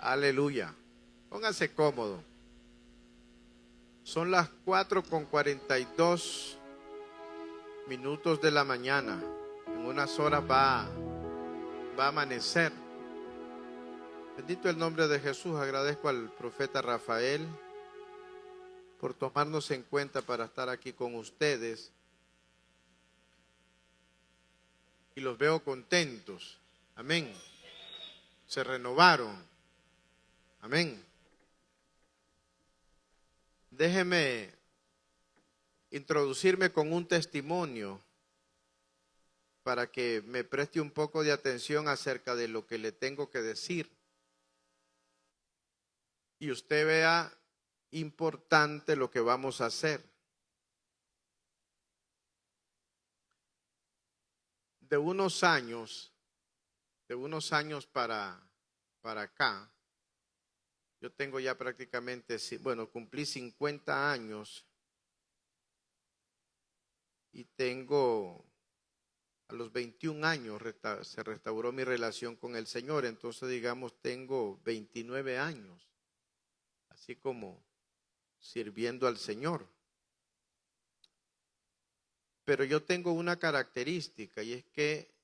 Aleluya. Póngase cómodo. Son las 4:42 de la mañana. En unas horas va a amanecer. Bendito el nombre de Jesús. Agradezco al profeta Rafael por tomarnos en cuenta para estar aquí con ustedes. Y los veo contentos. Amén. Se renovaron. Amén. Déjeme introducirme con un testimonio para que me preste un poco de atención acerca de lo que le tengo que decir. Y usted vea importante lo que vamos a hacer. De unos años para acá, yo tengo ya prácticamente, cumplí 50 años y tengo, a los 21 años se restauró mi relación con el Señor, entonces digamos tengo 29 años, así como sirviendo al Señor. Pero yo tengo una característica y es que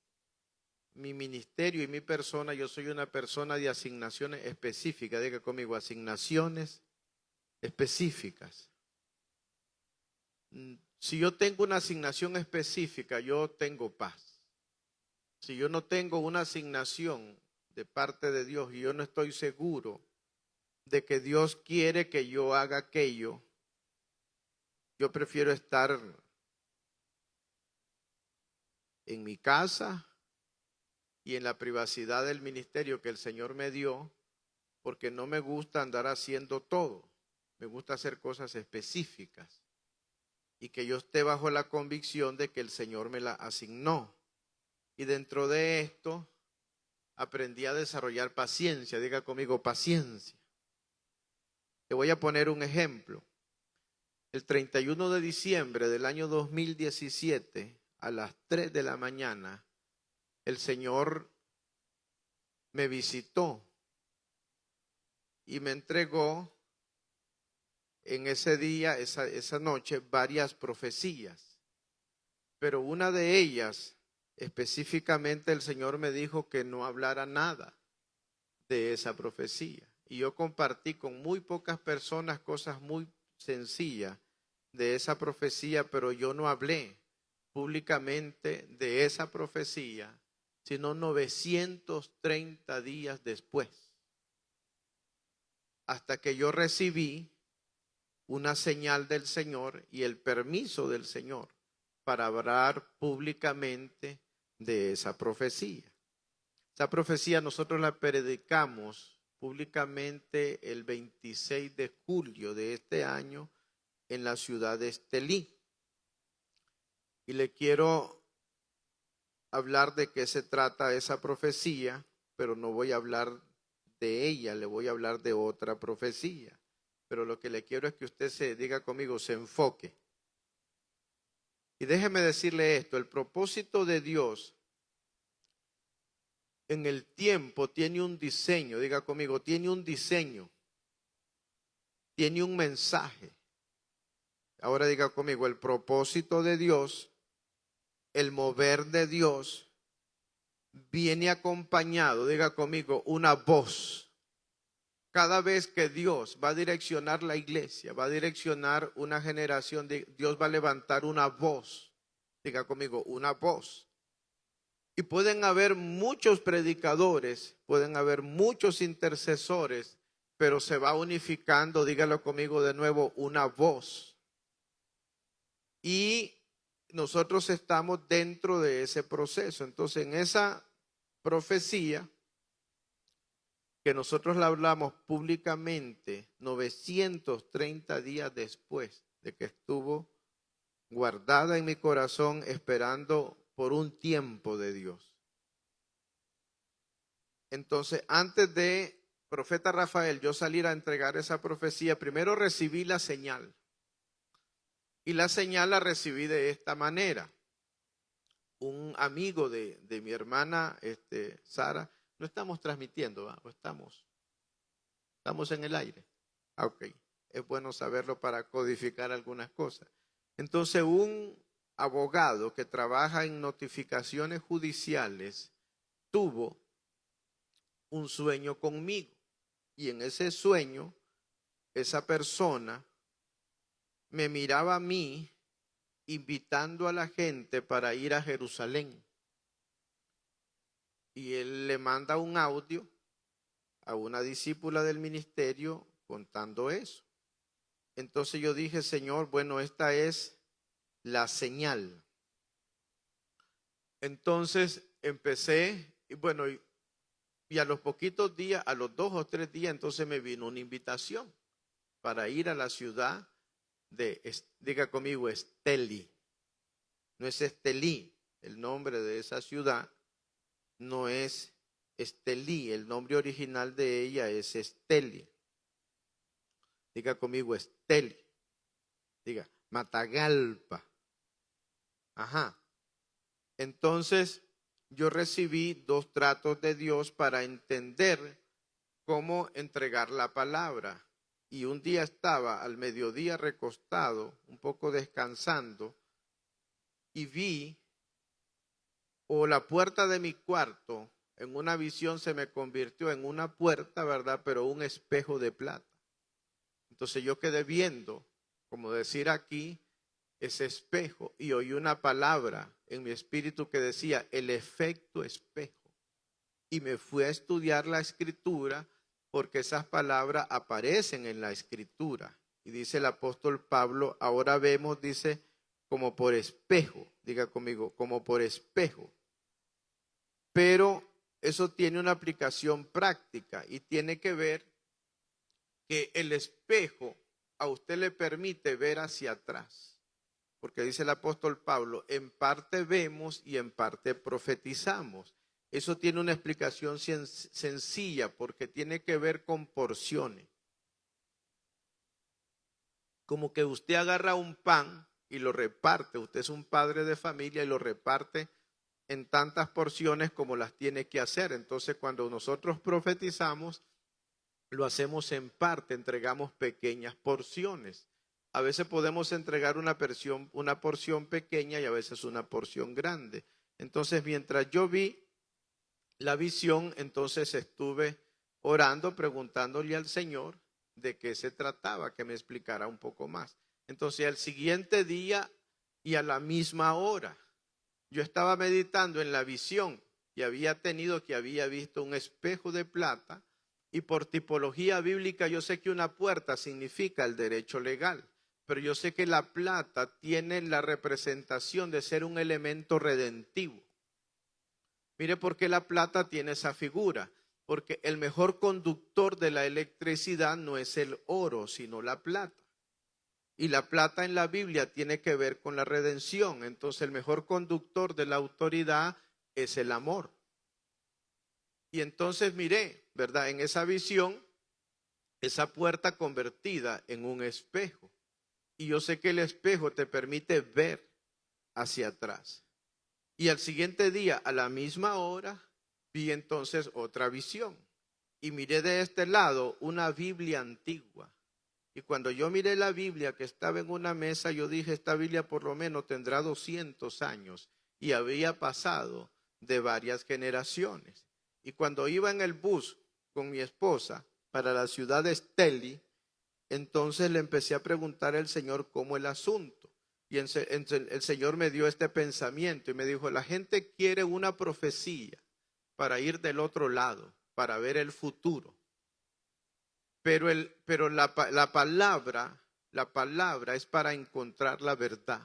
mi ministerio y mi persona, yo soy una persona de asignaciones específicas. Diga conmigo, asignaciones específicas. Si yo tengo una asignación específica, yo tengo paz. Si yo no tengo una asignación de parte de Dios y yo no estoy seguro de que Dios quiere que yo haga aquello, yo prefiero estar en mi casa y en la privacidad del ministerio que el Señor me dio, porque no me gusta andar haciendo todo. Me gusta hacer cosas específicas y que yo esté bajo la convicción de que el Señor me la asignó. Y dentro de esto aprendí a desarrollar paciencia. Diga conmigo, paciencia. Te voy a poner un ejemplo. El 31 de diciembre del año 2017, a las 3 de la mañana, el Señor me visitó y me entregó en ese día, esa noche, varias profecías. Pero una de ellas, específicamente el Señor me dijo que no hablara nada de esa profecía. Y yo compartí con muy pocas personas cosas muy sencillas de esa profecía, pero yo no hablé públicamente de esa profecía, sino 930 días después, hasta que yo recibí una señal del Señor y el permiso del Señor para hablar públicamente de esa profecía. Esa profecía nosotros la predicamos públicamente el 26 de julio de este año en la ciudad de Estelí. Y le quiero hablar de qué se trata esa profecía, pero no voy a hablar de ella, le voy a hablar de otra profecía. Pero lo que le quiero es que usted diga conmigo, se enfoque. Y déjeme decirle esto, el propósito de Dios en el tiempo tiene un diseño, diga conmigo, tiene un diseño, tiene un mensaje. Ahora diga conmigo, el propósito de Dios, el mover de Dios, viene acompañado, diga conmigo, una voz. Cada vez que Dios va a direccionar la iglesia, va a direccionar una generación, Dios va a levantar una voz. Diga conmigo, una voz. Y pueden haber muchos predicadores, pueden haber muchos intercesores, pero se va unificando, dígalo conmigo de nuevo, una voz. Y nosotros estamos dentro de ese proceso. Entonces, en esa profecía que nosotros la hablamos públicamente 930 días después de que estuvo guardada en mi corazón esperando por un tiempo de Dios. Entonces, antes de profeta Rafael yo salir a entregar esa profecía, primero recibí la señal. Y la señal la recibí de esta manera. Un amigo de mi hermana, Sara, no estamos transmitiendo, ¿va? ¿O estamos? ¿Estamos en el aire? Ok, es bueno saberlo para codificar algunas cosas. Entonces, un abogado que trabaja en notificaciones judiciales tuvo un sueño conmigo. Y en ese sueño, esa persona me miraba a mí invitando a la gente para ir a Jerusalén. Y él le manda un audio a una discípula del ministerio contando eso. Entonces yo dije, Señor, bueno, esta es la señal. Entonces empecé, y bueno, y a los poquitos días, a los 2 o 3 días, entonces me vino una invitación para ir a la ciudad de, diga conmigo, Esteli. No es Estelí, el nombre de esa ciudad no es Estelí, el nombre original de ella es Esteli. Diga conmigo, Esteli. Diga, Matagalpa. Ajá. Entonces, yo recibí 2 tratos de Dios para entender cómo entregar la palabra. Y un día estaba al mediodía recostado, un poco descansando, y vi, o la puerta de mi cuarto, en una visión se me convirtió en una puerta, ¿verdad? Pero un espejo de plata. Entonces yo quedé viendo, como decir aquí, ese espejo, y oí una palabra en mi espíritu que decía el efecto espejo. Y me fui a estudiar la escritura porque esas palabras aparecen en la escritura. Y dice el apóstol Pablo, ahora vemos, dice, como por espejo. Diga conmigo, como por espejo. Pero eso tiene una aplicación práctica y tiene que ver que el espejo a usted le permite ver hacia atrás. Porque dice el apóstol Pablo, en parte vemos y en parte profetizamos. Eso tiene una explicación sencilla porque tiene que ver con porciones. Como que usted agarra un pan y lo reparte, usted es un padre de familia y lo reparte en tantas porciones como las tiene que hacer. Entonces, cuando nosotros profetizamos, lo hacemos en parte, entregamos pequeñas porciones. A veces podemos entregar una porción pequeña y a veces una porción grande. Entonces, mientras yo vi la visión, entonces estuve orando, preguntándole al Señor de qué se trataba, que me explicara un poco más. Entonces, al siguiente día y a la misma hora, yo estaba meditando en la visión y había visto un espejo de plata, y por tipología bíblica yo sé que una puerta significa el derecho legal, pero yo sé que la plata tiene la representación de ser un elemento redentivo. Mire por qué la plata tiene esa figura, porque el mejor conductor de la electricidad no es el oro, sino la plata. Y la plata en la Biblia tiene que ver con la redención. Entonces el mejor conductor de la autoridad es el amor. Y entonces miré, ¿verdad? En esa visión, esa puerta convertida en un espejo. Y yo sé que el espejo te permite ver hacia atrás. Y al siguiente día, a la misma hora, vi entonces otra visión. Y miré de este lado una Biblia antigua. Y cuando yo miré la Biblia que estaba en una mesa, yo dije, esta Biblia por lo menos tendrá 200 años. Y había pasado de varias generaciones. Y cuando iba en el bus con mi esposa para la ciudad de Esteli, entonces le empecé a preguntar al Señor cómo el asunto. Y el Señor me dio este pensamiento y me dijo, la gente quiere una profecía para ir del otro lado, para ver el futuro. Pero la palabra es para encontrar la verdad.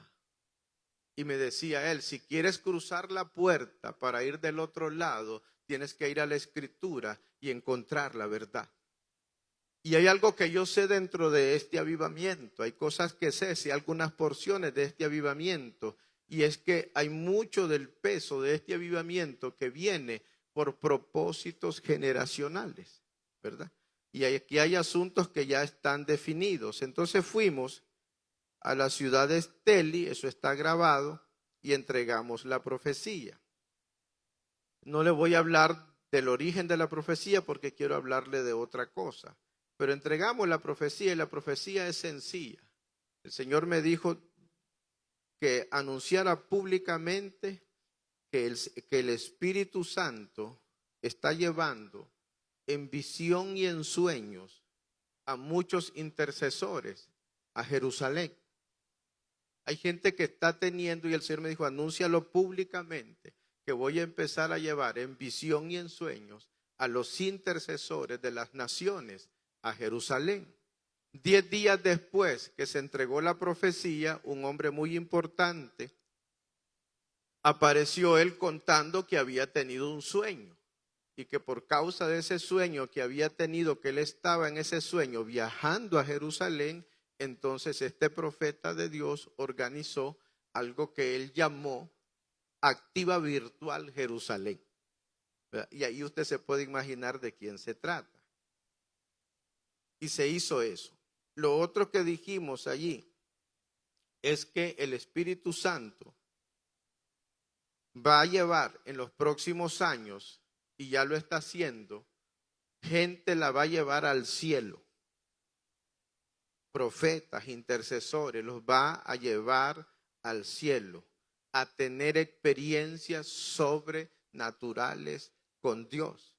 Y me decía él, si quieres cruzar la puerta para ir del otro lado, tienes que ir a la escritura y encontrar la verdad. Y hay algo que yo sé dentro de este avivamiento, hay cosas que sé algunas porciones de este avivamiento, y es que hay mucho del peso de este avivamiento que viene por propósitos generacionales, ¿verdad? Y aquí hay asuntos que ya están definidos. Entonces fuimos a la ciudad de Esteli, eso está grabado, y entregamos la profecía. No le voy a hablar del origen de la profecía porque quiero hablarle de otra cosa. pero entregamos la profecía y la profecía es sencilla. El Señor me dijo que anunciara públicamente que el Espíritu Santo está llevando en visión y en sueños a muchos intercesores a Jerusalén. Hay gente que está teniendo, y el Señor me dijo, anúncialo públicamente, que voy a empezar a llevar en visión y en sueños a los intercesores de las naciones a Jerusalén. 10 días después que se entregó la profecía, un hombre muy importante apareció él contando que había tenido un sueño y que por causa de ese sueño que había tenido, que él estaba en ese sueño viajando a Jerusalén, entonces este profeta de Dios organizó algo que él llamó Activa Virtual Jerusalén. Y ahí usted se puede imaginar de quién se trata. Y se hizo eso. Lo otro que dijimos allí es que el Espíritu Santo va a llevar en los próximos años, y ya lo está haciendo, gente la va a llevar al cielo. Profetas, intercesores, los va a llevar al cielo, a tener experiencias sobrenaturales con Dios.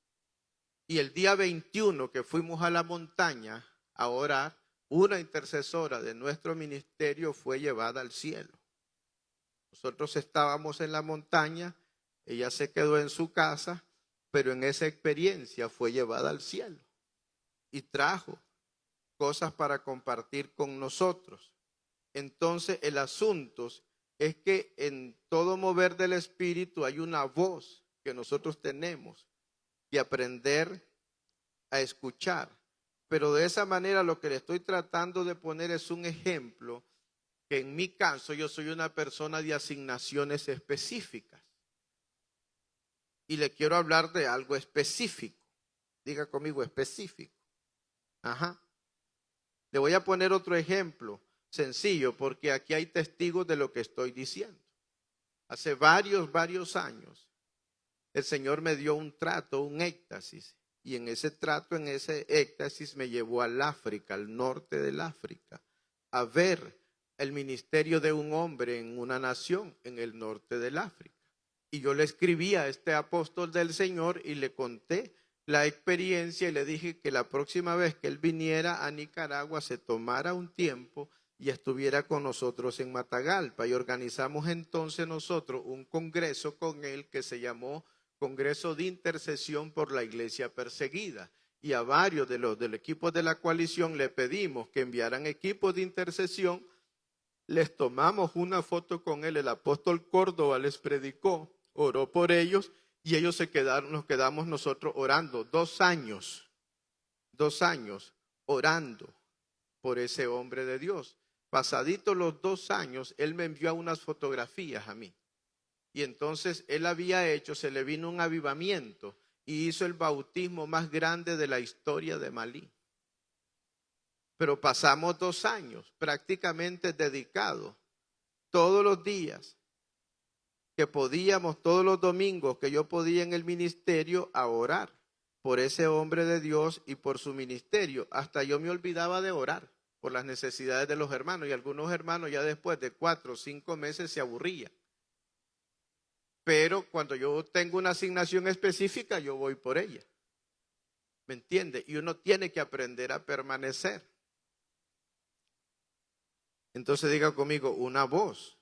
Y el día 21 que fuimos a la montaña a orar, una intercesora de nuestro ministerio fue llevada al cielo. Nosotros estábamos en la montaña, ella se quedó en su casa, pero en esa experiencia fue llevada al cielo y trajo cosas para compartir con nosotros. Entonces el asunto es que en todo mover del Espíritu hay una voz que nosotros tenemos de aprender a escuchar. Pero de esa manera lo que le estoy tratando de poner es un ejemplo que en mi caso yo soy una persona de asignaciones específicas. Y le quiero hablar de algo específico. Diga conmigo, específico. Ajá. Le voy a poner otro ejemplo sencillo porque aquí hay testigos de lo que estoy diciendo. Hace varios años, el Señor me dio un trato, un éxtasis. Y en ese trato, en ese éxtasis, me llevó al África, al norte del África, a ver el ministerio de un hombre en una nación en el norte del África. Y yo le escribí a este apóstol del Señor y le conté la experiencia y le dije que la próxima vez que él viniera a Nicaragua se tomara un tiempo y estuviera con nosotros en Matagalpa. Y organizamos entonces nosotros un congreso con él que se llamó Congreso de Intercesión por la Iglesia Perseguida. Y a varios de los del equipo de la coalición le pedimos que enviaran equipos de intercesión. Les tomamos una foto con él, el apóstol Córdoba les predicó, oró por ellos y ellos se quedaron, nos quedamos nosotros orando 2 años orando por ese hombre de Dios. Pasaditos los 2 años, él me envió unas fotografías a mí. Y entonces él había hecho, se le vino un avivamiento y hizo el bautismo más grande de la historia de Malí. Pero pasamos 2 años prácticamente dedicados todos los días que podíamos, todos los domingos que yo podía en el ministerio a orar por ese hombre de Dios y por su ministerio. Hasta yo me olvidaba de orar por las necesidades de los hermanos y algunos hermanos ya después de 4 o 5 meses se aburrían. Pero cuando yo tengo una asignación específica, yo voy por ella. ¿Me entiende? Y uno tiene que aprender a permanecer. Entonces diga conmigo, una voz.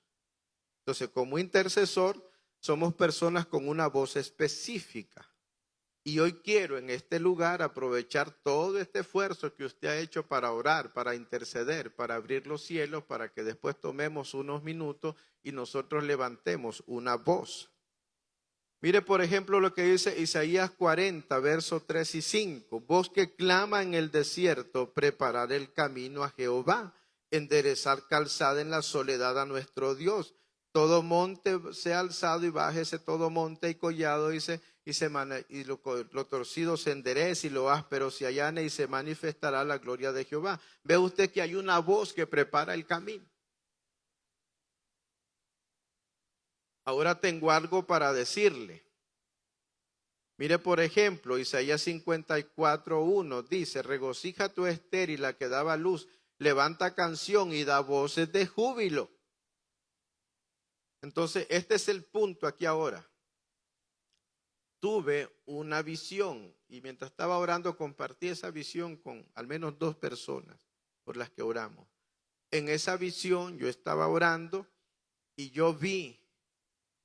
Entonces, como intercesor, somos personas con una voz específica. Y hoy quiero en este lugar aprovechar todo este esfuerzo que usted ha hecho para orar, para interceder, para abrir los cielos, para que después tomemos unos minutos y nosotros levantemos una voz. Mire, por ejemplo, lo que dice Isaías 40, versos 3 y 5. Voz que clama en el desierto, preparar el camino a Jehová, enderezar calzada en la soledad a nuestro Dios. Todo monte sea alzado y bájese todo monte y collado, dice, y lo torcido se enderece y lo áspero se allane y se manifestará la gloria de Jehová. Ve usted que hay una voz que prepara el camino. Ahora tengo algo para decirle. Mire, por ejemplo, Isaías 54:1 dice: regocija tu estéril, la que daba luz, levanta canción y da voces de júbilo. Entonces, este es el punto aquí ahora. Tuve una visión y mientras estaba orando compartí esa visión con al menos 2 personas por las que oramos. En esa visión yo estaba orando y yo vi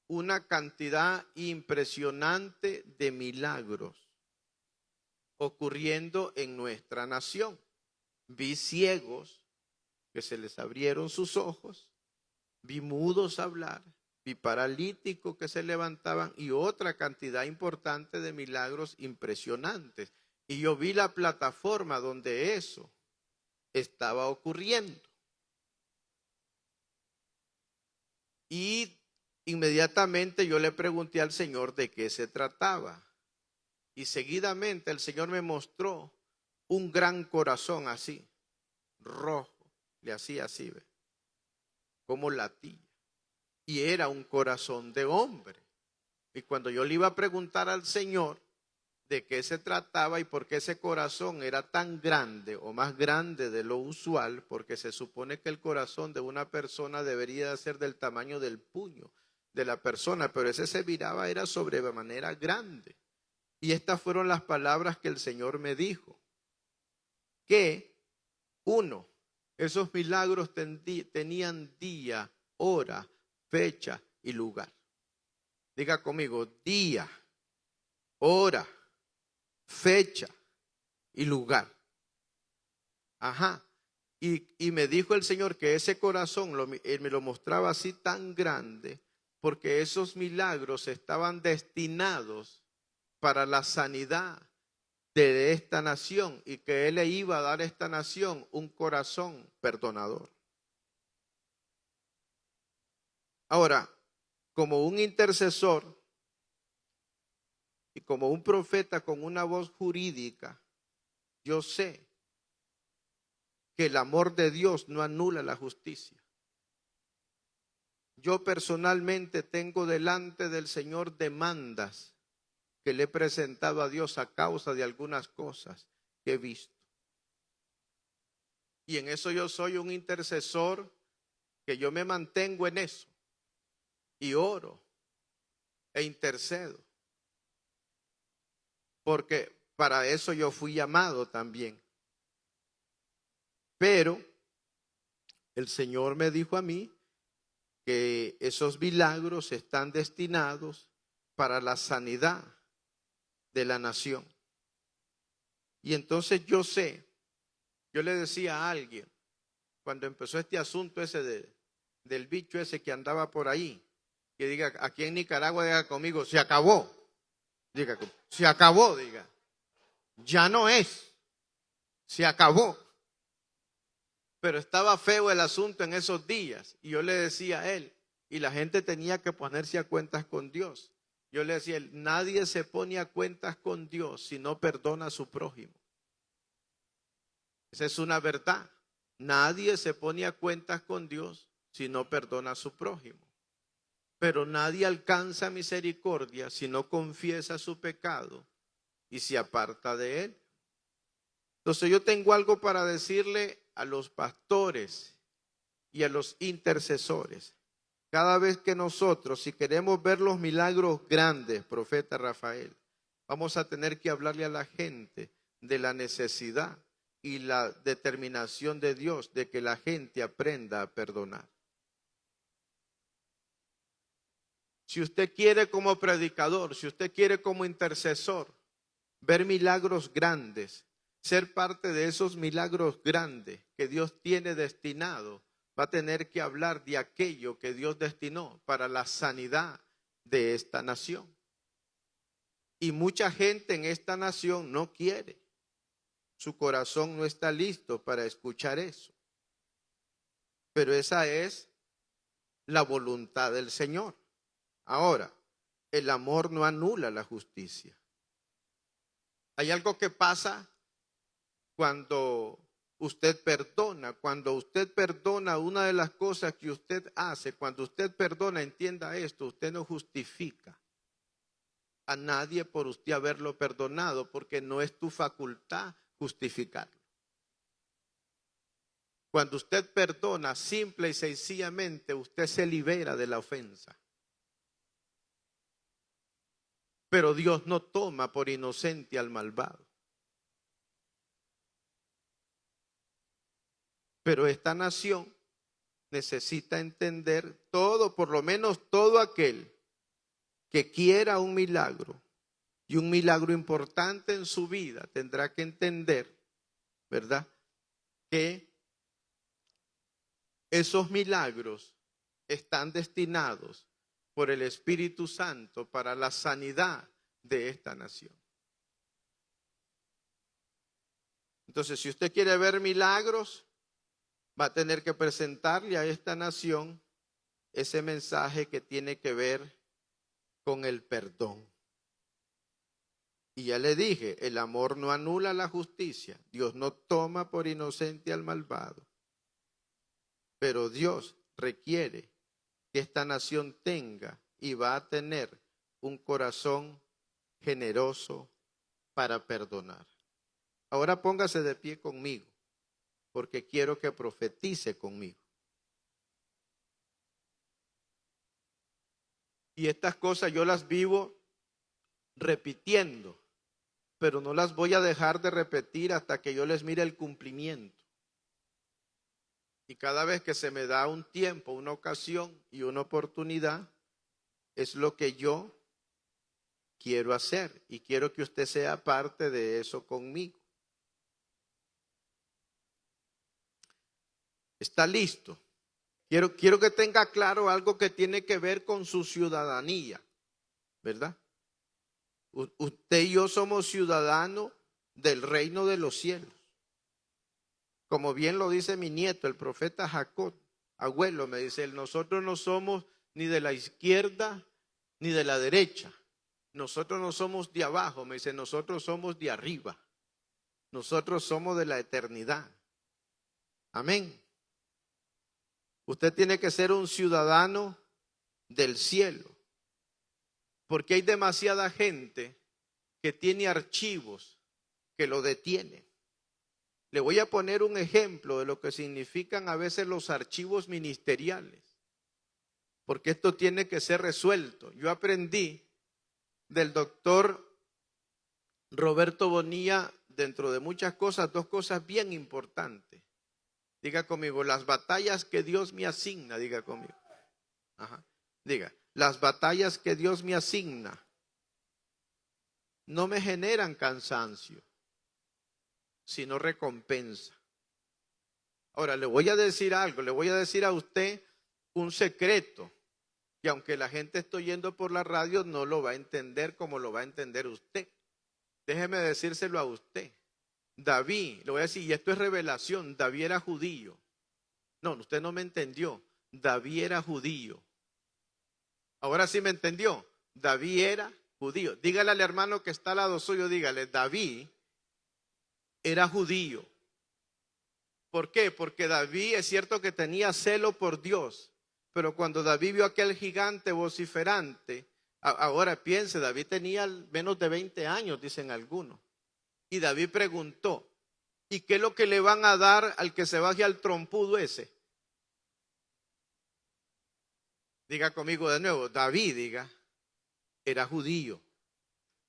una cantidad impresionante de milagros ocurriendo en nuestra nación. Vi ciegos que se les abrieron sus ojos, vi mudos hablar, vi paralíticos que se levantaban y otra cantidad importante de milagros impresionantes. Y yo vi la plataforma donde eso estaba ocurriendo. Y inmediatamente yo le pregunté al Señor de qué se trataba. Y seguidamente el Señor me mostró un gran corazón así, rojo. Le hacía así, ¿ve? Como latía. Y era un corazón de hombre. Y cuando yo le iba a preguntar al Señor de qué se trataba y por qué ese corazón era tan grande o más grande de lo usual, porque se supone que el corazón de una persona debería ser del tamaño del puño de la persona, pero ese se miraba era sobremanera grande. Y estas fueron las palabras que el Señor me dijo, que uno, esos milagros tenían día, hora, fecha y lugar. Diga conmigo, día, hora, fecha y lugar. Ajá. Y me dijo el Señor que ese corazón Él me lo mostraba así tan grande porque esos milagros estaban destinados para la sanidad de esta nación y que Él le iba a dar a esta nación un corazón perdonador. Ahora, como un intercesor y como un profeta con una voz jurídica, yo sé que el amor de Dios no anula la justicia. Yo personalmente tengo delante del Señor demandas que le he presentado a Dios a causa de algunas cosas que he visto. Y en eso yo soy un intercesor, que yo me mantengo en eso y oro e intercedo. Porque para eso yo fui llamado también. Pero el Señor me dijo a mí que esos milagros están destinados para la sanidad de la nación. Y entonces yo sé, yo le decía a alguien, cuando empezó este asunto ese del bicho ese que andaba por ahí, que diga, aquí en Nicaragua, diga conmigo, se acabó. Diga, se acabó, diga. Ya no es, se acabó. Pero estaba feo el asunto en esos días. Y yo le decía a él, y la gente tenía que ponerse a cuentas con Dios. Yo le decía a él, nadie se pone a cuentas con Dios si no perdona a su prójimo. Esa es una verdad. Nadie se pone a cuentas con Dios si no perdona a su prójimo. Pero nadie alcanza misericordia si no confiesa su pecado y se aparta de él. Entonces yo tengo algo para decirle a los pastores y a los intercesores. Cada vez que nosotros, si queremos ver los milagros grandes, profeta Rafael, vamos a tener que hablarle a la gente de la necesidad y la determinación de Dios de que la gente aprenda a perdonar. Si usted quiere como predicador, si usted quiere como intercesor, ver milagros grandes, ser parte de esos milagros grandes que Dios tiene destinado, va a tener que hablar de aquello que Dios destinó para la sanidad de esta nación. Y mucha gente en esta nación no quiere. Su corazón no está listo para escuchar eso. Pero esa es la voluntad del Señor. Ahora, el amor no anula la justicia. Hay algo que pasa cuando usted perdona. Cuando usted perdona, una de las cosas que usted hace, cuando usted perdona, entienda esto, usted no justifica. a nadie por usted haberlo perdonado, porque no es tu facultad justificarlo. Cuando usted perdona, simple y sencillamente, usted se libera de la ofensa. Pero Dios no toma por inocente al malvado. Pero esta nación necesita entender todo, por lo menos todo aquel que quiera un milagro, y un milagro importante en su vida, tendrá que entender, ¿verdad?, que esos milagros están destinados por el Espíritu Santo para la sanidad de esta nación. Entonces, si usted quiere ver milagros, va a tener que presentarle a esta nación ese mensaje que tiene que ver con el perdón. Y ya le dije, el amor no anula la justicia. Dios no toma por inocente al malvado. Pero Dios requiere que esta nación tenga y va a tener un corazón generoso para perdonar. Ahora póngase de pie conmigo, porque quiero que profetice conmigo. Y estas cosas yo las vivo repitiendo, pero no las voy a dejar de repetir hasta que yo les mire el cumplimiento. Y cada vez que se me da un tiempo, una ocasión y una oportunidad, es lo que yo quiero hacer. Y quiero que usted sea parte de eso conmigo. ¿Está listo? Quiero que tenga claro algo que tiene que ver con su ciudadanía, ¿verdad? Usted y yo somos ciudadanos del reino de los cielos. Como bien lo dice mi nieto, el profeta Jacob, abuelo, me dice él, nosotros no somos ni de la izquierda ni de la derecha. Nosotros no somos de abajo, me dice, nosotros somos de arriba. Nosotros somos de la eternidad. Amén. Usted tiene que ser un ciudadano del cielo, porque hay demasiada gente que tiene archivos que lo detienen. Le voy a poner un ejemplo de lo que significan a veces los archivos ministeriales, porque esto tiene que ser resuelto. Yo aprendí del doctor Roberto Bonilla, dentro de muchas cosas, dos cosas bien importantes. Diga conmigo, las batallas que Dios me asigna, diga conmigo. Ajá. Diga, las batallas que Dios me asigna no me generan cansancio, sino recompensa. Ahora, le voy a decir algo, le voy a decir a usted un secreto, que aunque la gente esté oyendo por la radio, no lo va a entender como lo va a entender usted. Déjeme decírselo a usted. David, le voy a decir, y esto es revelación, David era judío. No, usted no me entendió. David era judío. Ahora sí me entendió. David era judío. Dígale al hermano que está al lado suyo, dígale, David era judío. ¿Por qué? Porque David es cierto que tenía celo por Dios, pero cuando David vio aquel gigante vociferante, ahora piense, David tenía menos de 20 años, dicen algunos. Y David preguntó, ¿y qué es lo que le van a dar al que se baje al trompudo ese? Diga conmigo de nuevo, David, diga, era judío.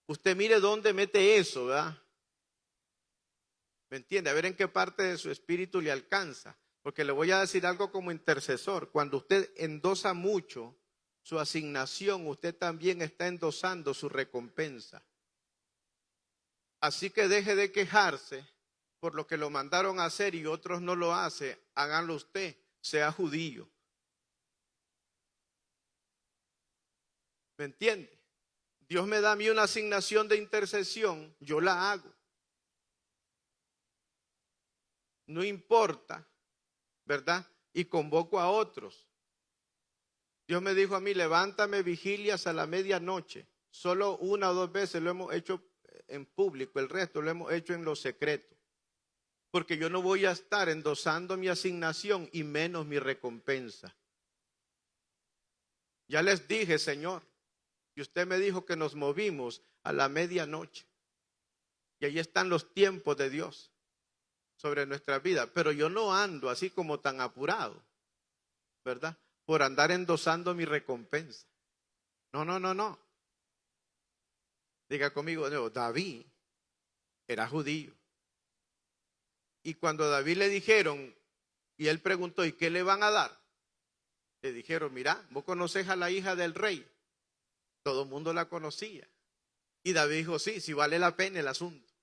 Usted mire dónde mete eso, ¿verdad? ¿Me entiende? A ver en qué parte de su espíritu le alcanza. Porque le voy a decir algo como intercesor. Cuando usted endosa mucho su asignación, usted también está endosando su recompensa. Así que deje de quejarse por lo que lo mandaron a hacer y otros no lo hacen. Háganlo usted, sea judío. ¿Me entiende? Dios me da a mí una asignación de intercesión, yo la hago. No importa, ¿verdad? Y convoco a otros. Dios me dijo a mí, levántame vigilias a la medianoche. Solo una o dos veces lo hemos hecho en público, el resto lo hemos hecho en lo secreto. Porque yo no voy a estar endosando mi asignación y menos mi recompensa. Ya les dije, Señor, Y usted me dijo que nos movimos a la medianoche. Y ahí están los tiempos de Dios sobre nuestra vida. Pero yo no ando así como tan apurado, ¿verdad? Por andar endosando mi recompensa. No, no, no, no. Diga conmigo, no, David era judío. Y cuando a David le dijeron, y él preguntó, ¿y qué le van a dar? Le dijeron, mira, vos conocés a la hija del rey. Todo el mundo la conocía. Y David dijo, sí, sí vale la pena el asunto.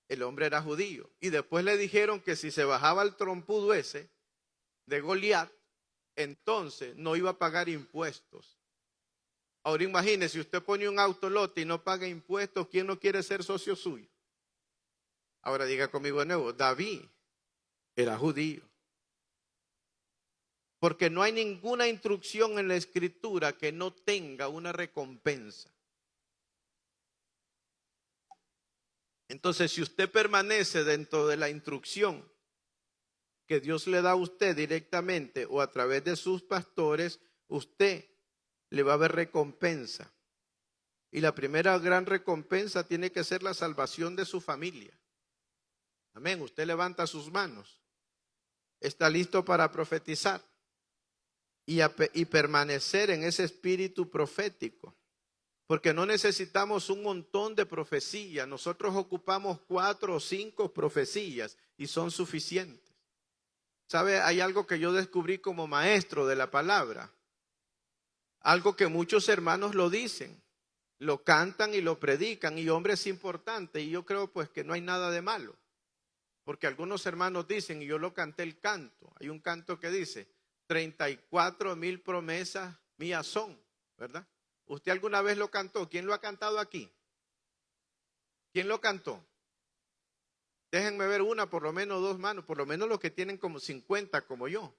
El hombre era judío. Y después le dijeron que si se bajaba el trompudo ese de Goliat, entonces no iba a pagar impuestos. Ahora imagínese, si usted pone un autolote y no paga impuestos, ¿quién no quiere ser socio suyo? Ahora diga conmigo de nuevo, David era judío. Porque no hay ninguna instrucción en la Escritura que no tenga una recompensa. Entonces, si usted permanece dentro de la instrucción que Dios le da a usted directamente o a través de sus pastores, usted le va a haber recompensa. Y la primera gran recompensa tiene que ser la salvación de su familia. Amén. Usted levanta sus manos. Está listo para profetizar y permanecer en ese espíritu profético. Porque no necesitamos un montón de profecías. Nosotros ocupamos 4 o 5 profecías y son suficientes. ¿Sabe? Hay algo que yo descubrí como maestro de la palabra. Algo que muchos hermanos lo dicen, lo cantan y lo predican, y hombre, es importante, y yo creo pues que no hay nada de malo. Porque algunos hermanos dicen, y yo lo canté el canto, hay un canto que dice, 34,000 promesas mías son, ¿verdad? ¿Usted alguna vez lo cantó? ¿Quién lo ha cantado aquí? ¿Quién lo cantó? Déjenme ver una, por lo menos 2 manos, por lo menos los que tienen como 50 como yo.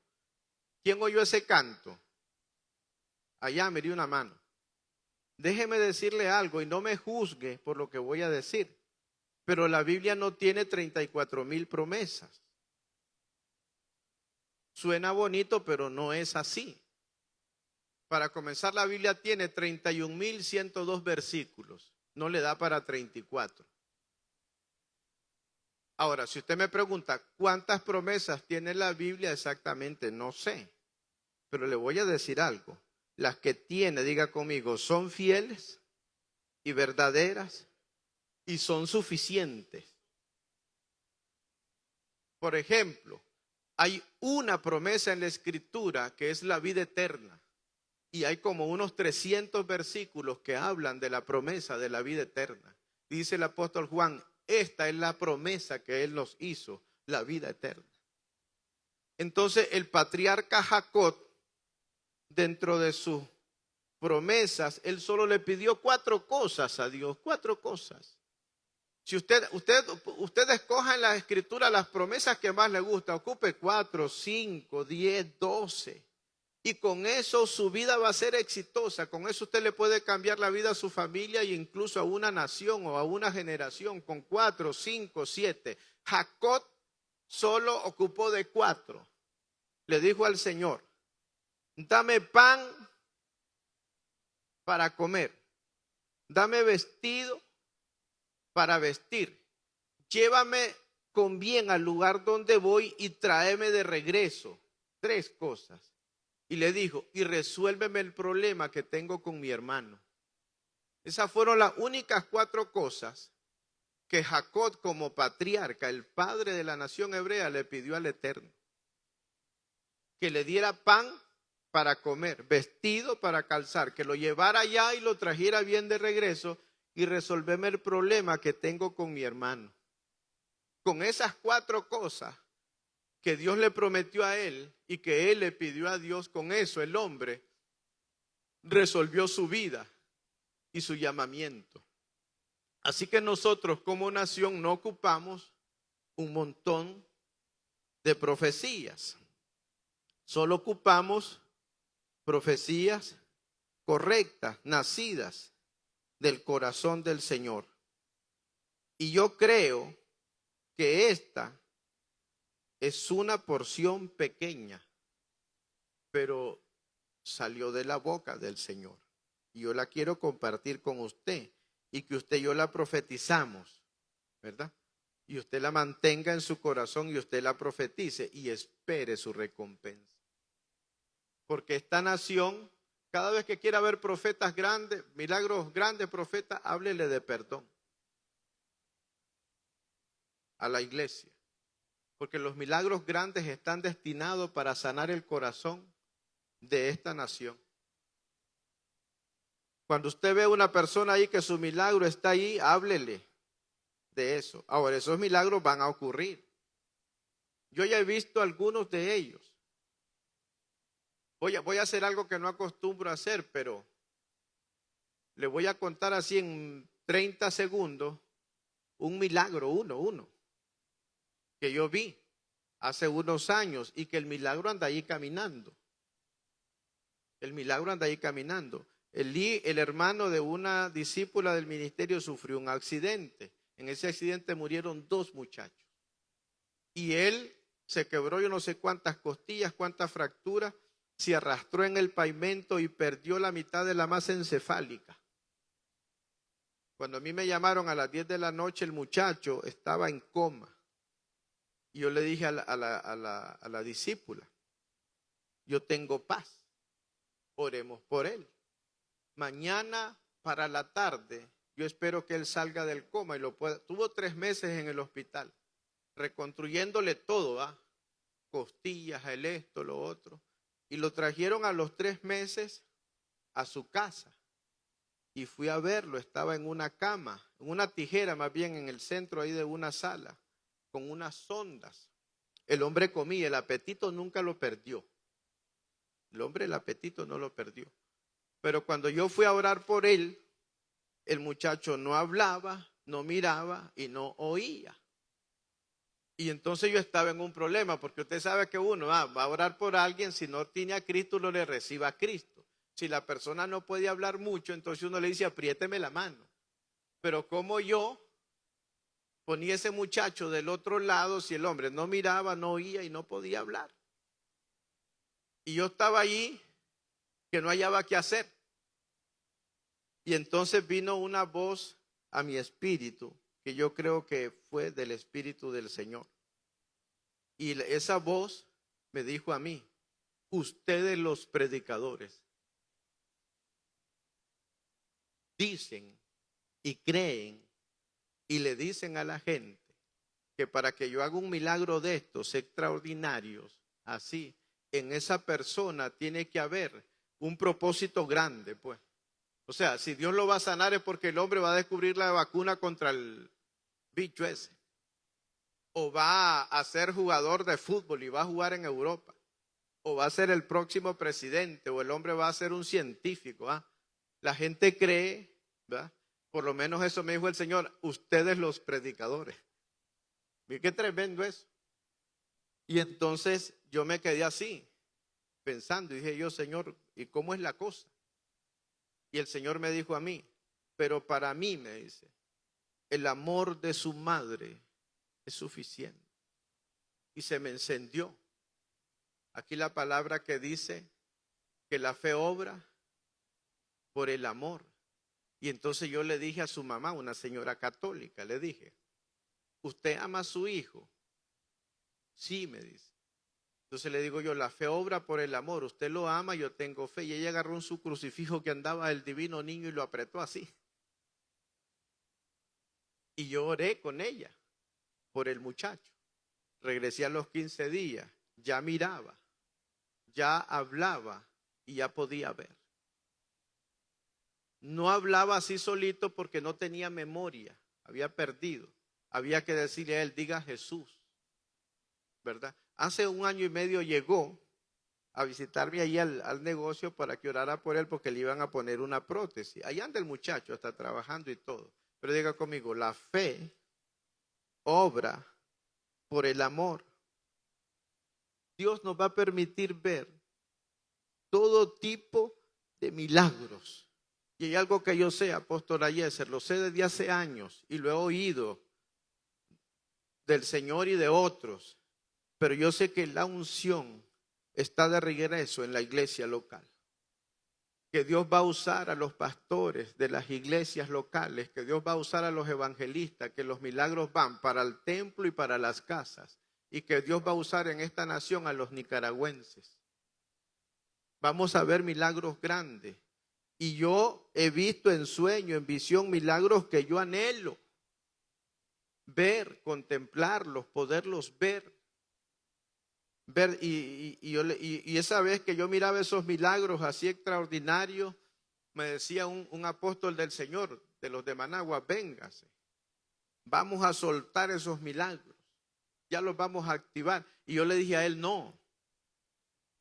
¿Quién oyó ese canto? Allá me dio una mano. Déjeme decirle algo y no me juzgue por lo que voy a decir, pero la Biblia no tiene 34,000 promesas. Suena bonito, pero no es así. Para comenzar, la Biblia tiene 31,102 versículos. No le da para 34. Ahora, si usted me pregunta cuántas promesas tiene la Biblia exactamente, no sé. Pero le voy a decir algo. Las que tiene, diga conmigo, son fieles y verdaderas y son suficientes. Por ejemplo, hay una promesa en la Escritura que es la vida eterna. Y hay como unos 300 versículos que hablan de la promesa de la vida eterna. Dice el apóstol Juan, esta es la promesa que él nos hizo, la vida eterna. Entonces el patriarca Jacob, dentro de sus promesas, él solo le pidió 4 cosas a Dios, 4 cosas. Si usted escoja en la Escritura las promesas que más le gusta, ocupe 4, 5, 10, 12. Y con eso su vida va a ser exitosa. Con eso usted le puede cambiar la vida a su familia e incluso a una nación o a una generación. Con 4, 5, 7. Jacob solo ocupó de 4. Le dijo al Señor, dame pan para comer. Dame vestido para vestir. Llévame con bien al lugar donde voy y tráeme de regreso. 3 cosas. Y le dijo, y resuélveme el problema que tengo con mi hermano. Esas fueron las únicas 4 cosas que Jacob, como patriarca, el padre de la nación hebrea, le pidió al Eterno. Que le diera pan para comer, vestido para calzar, que lo llevara allá y lo trajera bien de regreso y resolverme el problema que tengo con mi hermano. Con esas 4 cosas que Dios le prometió a él y que él le pidió a Dios, con eso el hombre resolvió su vida y su llamamiento. Así que nosotros como nación no ocupamos un montón de profecías. Solo ocupamos profecías correctas, nacidas del corazón del Señor. Y yo creo que esta es una porción pequeña, pero salió de la boca del Señor. Y yo la quiero compartir con usted y que usted y yo la profetizamos, ¿verdad? Y usted la mantenga en su corazón y usted la profetice y espere su recompensa. Porque esta nación, cada vez que quiera ver profetas grandes, milagros grandes, profetas, háblele de perdón a la iglesia. Porque los milagros grandes están destinados para sanar el corazón de esta nación. Cuando usted ve a una persona ahí que su milagro está ahí, háblele de eso. Ahora, esos milagros van a ocurrir. Yo ya he visto algunos de ellos. Voy a hacer algo que no acostumbro a hacer, pero le voy a contar así en 30 segundos un milagro, uno, que yo vi hace unos años y que el milagro anda ahí caminando. El milagro anda ahí caminando. El hermano de una discípula del ministerio sufrió un accidente. En ese accidente murieron 2 muchachos. Y él se quebró yo no sé cuántas costillas, cuántas fracturas, se arrastró en el pavimento y perdió la mitad de la masa encefálica. Cuando a mí me llamaron a las 10 de la noche, el muchacho estaba en coma. Y yo le dije a la discípula, yo tengo paz, oremos por él. Mañana para la tarde, yo espero que él salga del coma y lo pueda. Tuvo 3 meses en el hospital, reconstruyéndole todo, costillas, el esto, lo otro. Y lo trajeron a los 3 meses a su casa. Y fui a verlo, estaba en una cama, en una tijera más bien en el centro ahí de una sala, con unas sondas. El hombre comía, el apetito nunca lo perdió. El hombre el apetito no lo perdió. Pero cuando yo fui a orar por él, el muchacho no hablaba, no miraba y no oía. Y entonces yo estaba en un problema, porque usted sabe que uno va a orar por alguien, si no tiene a Cristo, no le reciba a Cristo. Si la persona no puede hablar mucho, entonces uno le dice, apriéteme la mano. Pero como yo ponía ese muchacho del otro lado, si el hombre no miraba, no oía y no podía hablar. Y yo estaba allí que no hallaba qué hacer. Y entonces vino una voz a mi espíritu, que yo creo que fue del Espíritu del Señor. Y esa voz me dijo a mí, ustedes los predicadores dicen y creen y le dicen a la gente que para que yo haga un milagro de estos extraordinarios, así, en esa persona tiene que haber un propósito grande, pues. O sea, si Dios lo va a sanar es porque el hombre va a descubrir la vacuna contra el bicho ese. O va a ser jugador de fútbol y va a jugar en Europa. O va a ser el próximo presidente, o el hombre va a ser un científico. La gente cree, ¿verdad? Por lo menos eso me dijo el Señor, ustedes los predicadores. Mira qué tremendo eso. Y entonces yo me quedé así, pensando, y dije yo, Señor, ¿y cómo es la cosa? Y el Señor me dijo a mí, pero para mí, me dice, el amor de su madre es suficiente. Y se me encendió. Aquí la palabra que dice que la fe obra por el amor. Y entonces yo le dije a su mamá, una señora católica, le dije, ¿usted ama a su hijo? Sí, me dice. Entonces le digo yo, la fe obra por el amor, usted lo ama, yo tengo fe. Y ella agarró su crucifijo que andaba el divino niño y lo apretó así. Y yo oré con ella por el muchacho. Regresé a los 15 días, ya miraba, ya hablaba y ya podía ver. No hablaba así solito porque no tenía memoria, había perdido. Había que decirle a él, diga Jesús, ¿verdad? Hace 1 año y medio llegó a visitarme ahí al negocio para que orara por él porque le iban a poner una prótesis. Allá anda el muchacho, está trabajando y todo. Pero diga conmigo, la fe obra por el amor. Dios nos va a permitir ver todo tipo de milagros. Y hay algo que yo sé, apóstol Ayeser, lo sé desde hace años y lo he oído del Señor y de otros, pero yo sé que la unción está de regreso en la iglesia local. que Dios va a usar a los pastores de las iglesias locales, que Dios va a usar a los evangelistas, que los milagros van para el templo y para las casas, y que Dios va a usar en esta nación a los nicaragüenses. Vamos a ver milagros grandes. Y yo he visto en sueño, en visión, milagros que yo anhelo ver, contemplarlos, poderlos ver. Y esa vez que yo miraba esos milagros así extraordinarios, me decía un apóstol del Señor, de los de Managua, véngase, vamos a soltar esos milagros, ya los vamos a activar. Y yo le dije a él, no,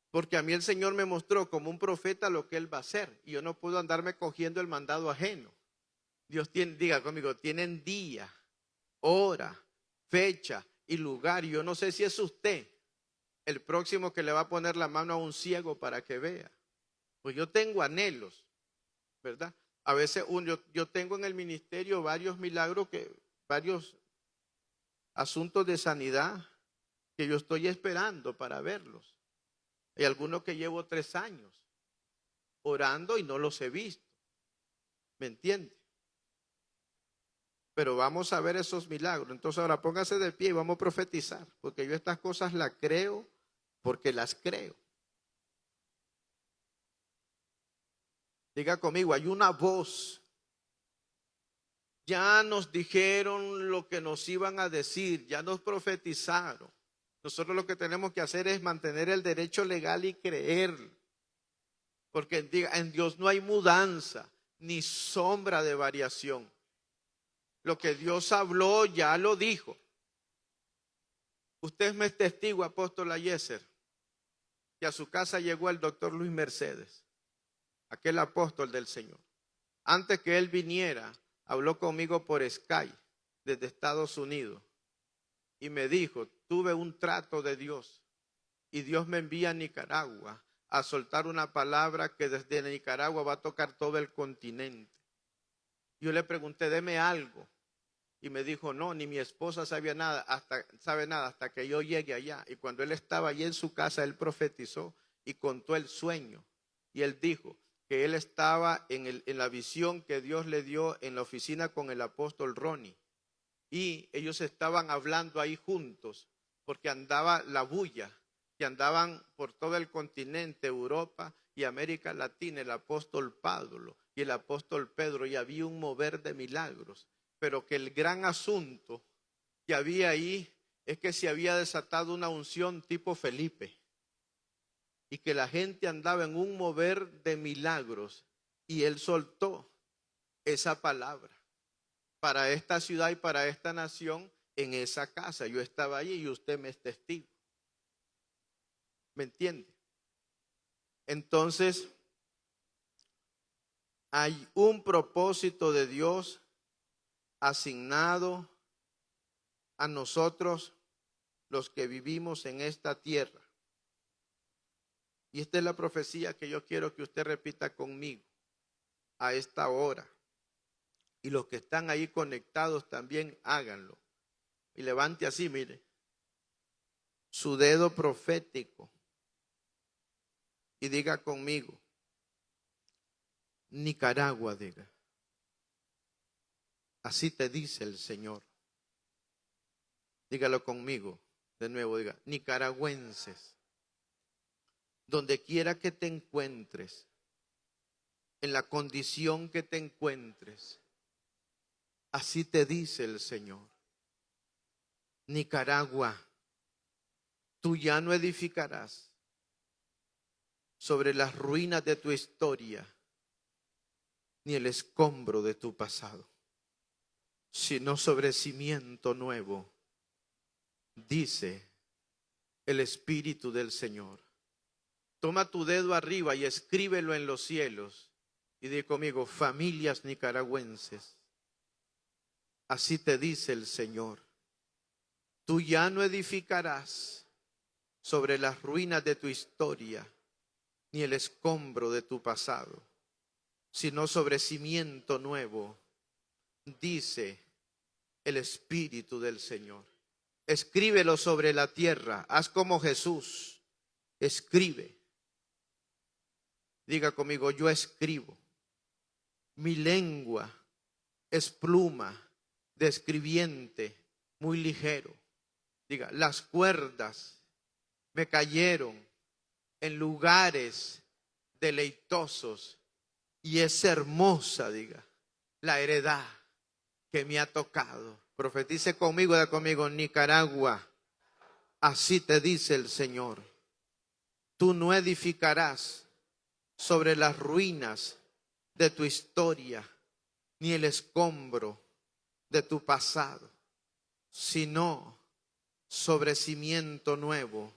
porque a mí el Señor me mostró como un profeta lo que él va a hacer, y yo no puedo andarme cogiendo el mandado ajeno. Dios tiene, diga conmigo, tienen día, hora, fecha y lugar, y yo no sé si es usted el próximo que le va a poner la mano a un ciego para que vea. Pues yo tengo anhelos, ¿verdad? A veces yo tengo en el ministerio varios milagros, varios asuntos de sanidad que yo estoy esperando para verlos. Hay algunos que llevo 3 años orando y no los he visto. ¿Me entiende? Pero vamos a ver esos milagros. Entonces ahora póngase de pie y vamos a profetizar, porque yo estas cosas las creo porque las creo. Diga conmigo, hay una voz. Ya nos dijeron lo que nos iban a decir, ya nos profetizaron. Nosotros lo que tenemos que hacer es mantener el derecho legal y creer. Porque en Dios no hay mudanza ni sombra de variación. Lo que Dios habló ya lo dijo. Usted me es testigo, apóstol Ayeser, que a su casa llegó el doctor Luis Mercedes, aquel apóstol del Señor. Antes que él viniera, habló conmigo por Skype desde Estados Unidos y me dijo, tuve un trato de Dios y Dios me envía a Nicaragua a soltar una palabra que desde Nicaragua va a tocar todo el continente. Yo le pregunté, deme algo. Y me dijo, no, ni mi esposa sabe nada hasta que yo llegue allá. Y cuando él estaba allí en su casa, él profetizó y contó el sueño. Y él dijo que él estaba en la visión que Dios le dio en la oficina con el apóstol Ronnie. Y ellos estaban hablando ahí juntos, porque andaba la bulla, que andaban por todo el continente, Europa y América Latina, el apóstol Pablo y el apóstol Pedro, y había un mover de milagros. Pero que el gran asunto que había ahí es que se había desatado una unción tipo Felipe y que la gente andaba en un mover de milagros y él soltó esa palabra para esta ciudad y para esta nación en esa casa. Yo estaba allí y usted me es testigo. ¿Me entiende? Entonces, hay un propósito de Dios asignado a nosotros los que vivimos en esta tierra. Y esta es la profecía que yo quiero que usted repita conmigo a esta hora. Y los que están ahí conectados también háganlo. Y levante así, mire, su dedo profético y diga conmigo, Nicaragua, diga. Así te dice el Señor. Dígalo conmigo. De nuevo, diga, nicaragüenses, donde quiera que te encuentres, en la condición que te encuentres, así te dice el Señor. Nicaragua, tú ya no edificarás sobre las ruinas de tu historia, ni el escombro de tu pasado, sino sobre cimiento nuevo, dice el Espíritu del Señor. Toma tu dedo arriba y escríbelo en los cielos y di conmigo, familias nicaragüenses, así te dice el Señor. Tú ya no edificarás sobre las ruinas de tu historia, ni el escombro de tu pasado, sino sobre cimiento nuevo, dice el Espíritu del Señor. Escríbelo sobre la tierra, haz como Jesús, escribe. Diga conmigo, yo escribo. Mi lengua es pluma de escribiente muy ligero. Diga, las cuerdas me cayeron en lugares deleitosos y es hermosa, diga, la heredad que me ha tocado. Profetice conmigo, da conmigo, Nicaragua, así te dice el Señor. Tú no edificarás sobre las ruinas de tu historia, ni el escombro de tu pasado, sino sobre cimiento nuevo,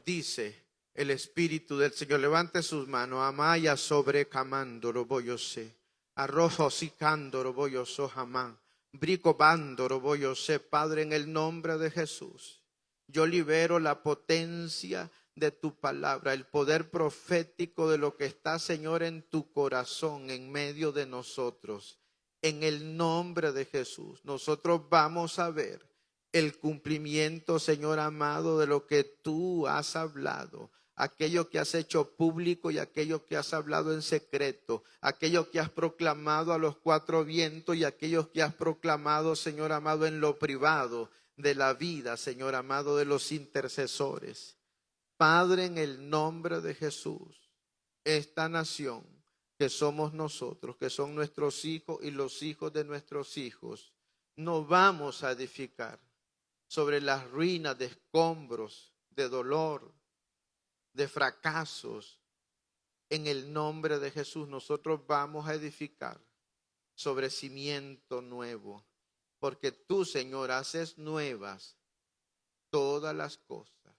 dice el Espíritu del Señor. Levante sus manos. Amaya sobre camándoro boyose, arrojo sicándoro boyoso jamán, brico bandoro boyose. Padre, en el nombre de Jesús, yo libero la potencia de tu palabra, el poder profético de lo que está, Señor, en tu corazón, en medio de nosotros. En el nombre de Jesús, nosotros vamos a ver el cumplimiento, Señor amado, de lo que tú has hablado. Aquello que has hecho público y aquello que has hablado en secreto. Aquello que has proclamado a los cuatro vientos y aquello que has proclamado, Señor amado, en lo privado de la vida, Señor amado, de los intercesores. Padre, en el nombre de Jesús, esta nación que somos nosotros, que son nuestros hijos y los hijos de nuestros hijos, no vamos a edificar sobre las ruinas de escombros, de dolor, de fracasos. En el nombre de Jesús, nosotros vamos a edificar sobre cimiento nuevo, porque tú, Señor, haces nuevas todas las cosas.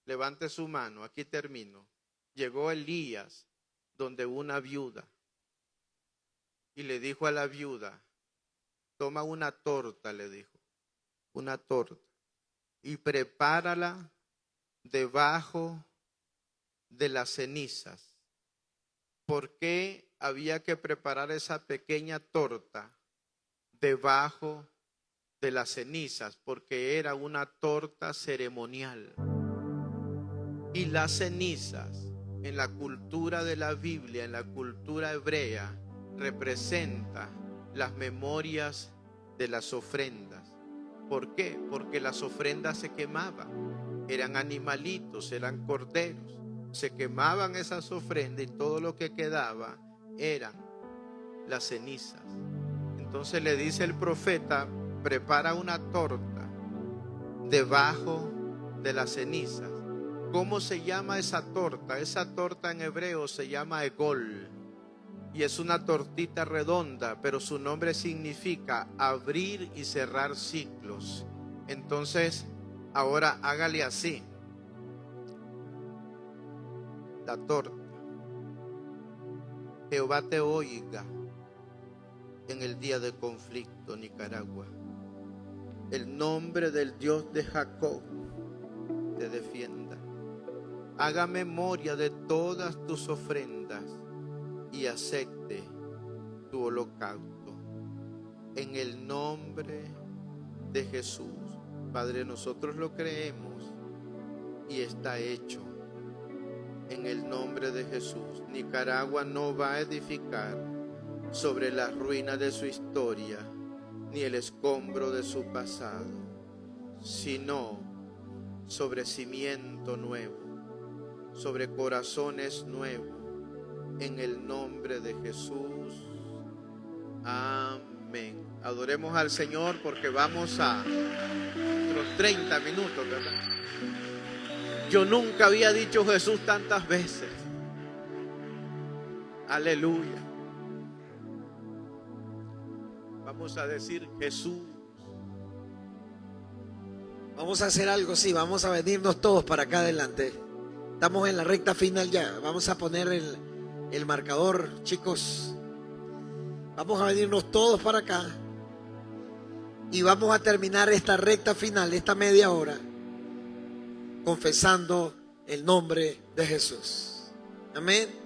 Levante su mano, aquí termino. Llegó Elías donde una viuda y le dijo a la viuda, toma una torta, le dijo, una torta, y prepárala debajo de las cenizas. ¿Por qué había que preparar esa pequeña torta debajo de las cenizas? Porque era una torta ceremonial. Y las cenizas, en la cultura de la Biblia, en la cultura hebrea, representa las memorias de las ofrendas. ¿Por qué? Porque las ofrendas se quemaban. Eran animalitos, eran corderos. Se quemaban esas ofrendas y todo lo que quedaba eran las cenizas. Entonces le dice el profeta, prepara una torta debajo de las cenizas. ¿Cómo se llama esa torta? Esa torta en hebreo se llama egol. Y es una tortita redonda, pero su nombre significa abrir y cerrar ciclos. Entonces, ahora hágale así. La torta. Jehová te oiga en el día de conflicto, Nicaragua. El nombre del Dios de Jacob te defienda. Haga memoria de todas tus ofrendas y acepte tu holocausto. En el nombre de Jesús. Padre, nosotros lo creemos y está hecho. En el nombre de Jesús. Nicaragua no va a edificar sobre las ruinas de su historia ni el escombro de su pasado, sino sobre cimiento nuevo, sobre corazones nuevos, en el nombre de Jesús. Amén. Adoremos al Señor porque vamos a los 30 minutos, ¿verdad? Yo nunca había dicho Jesús tantas veces. Aleluya. Vamos a decir Jesús. Vamos a hacer algo, sí, vamos a venirnos todos para acá adelante. Estamos en la recta final ya. Vamos a poner el marcador, chicos. Vamos a venirnos todos para acá. Y vamos a terminar esta recta final, esta media hora, confesando el nombre de Jesús. Amén.